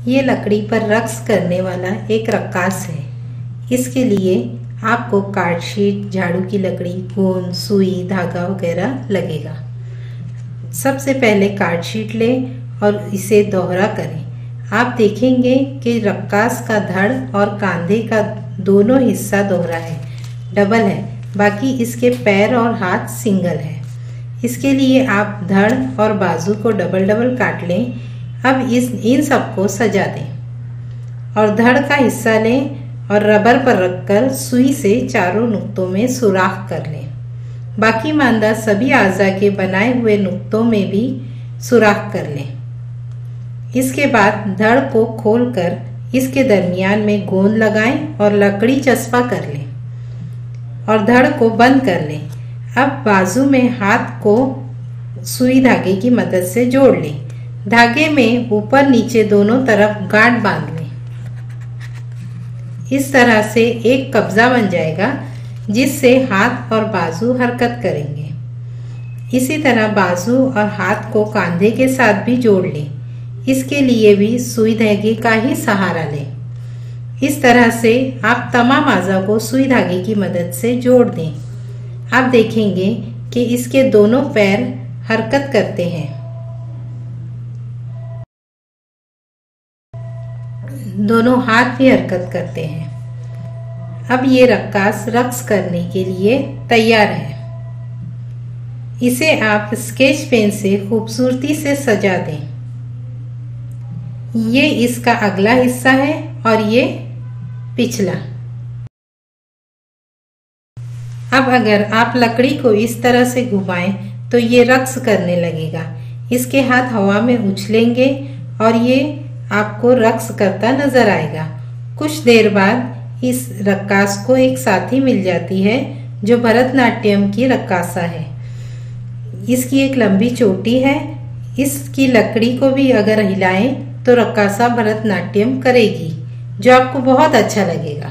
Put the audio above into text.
ये लकड़ी पर रक्स करने वाला एक रक्कास है। इसके लिए आपको कार्ड शीट, झाड़ू की लकड़ी, गोंद, सुई, धागा वगैरह लगेगा। सबसे पहले कार्ड शीट लें और इसे दोहरा करें। आप देखेंगे कि रक्कास का धड़ और कंधे का दोनों हिस्सा दोहरा है, डबल है, बाकी इसके पैर और हाथ सिंगल है। इसके लिए आप धड़ और बाजू को डबल डबल काट लें। अब इन सबको सजा दें और धड़ का हिस्सा लें और रबर पर रखकर सुई से चारों नुक्तों में सुराख कर लें। बाकी मांदा सभी आज़ा के बनाए हुए नुक्तों में भी सुराख कर लें। इसके बाद धड़ को खोलकर इसके दरमियान में गोंद लगाएं और लकड़ी चस्पा कर लें और धड़ को बंद कर लें। अब बाजू में हाथ को सुई धागे की मदद से जोड़ लें। धागे में ऊपर नीचे दोनों तरफ गांठ बांध लें। इस तरह से एक कब्जा बन जाएगा जिससे हाथ और बाजू हरकत करेंगे। इसी तरह बाजू और हाथ को कंधे के साथ भी जोड़ लें। इसके लिए भी सुई धागे का ही सहारा लें। इस तरह से आप तमाम आज़ा को सुई धागे की मदद से जोड़ दें। आप देखेंगे कि इसके दोनों पैर हरकत करते हैं, दोनों हाथ भी हरकत करते हैं। अब ये रक्कास रक्स करने के लिए तैयार है। इसे आप स्केच पेन से खूबसूरती से सजा दें। ये इसका अगला हिस्सा है और ये पिछला। अब अगर आप लकड़ी को इस तरह से घुमाएं तो ये रक्स करने लगेगा। इसके हाथ हवा में उछलेंगे और ये आपको रक्स करता नजर आएगा। कुछ देर बाद इस रक्कास को एक साथी मिल जाती है जो भरतनाट्यम की रक्कासा है। इसकी एक लंबी चोटी है। इसकी लकड़ी को भी अगर हिलाएं तो रक्कासा भरतनाट्यम करेगी, जो आपको बहुत अच्छा लगेगा।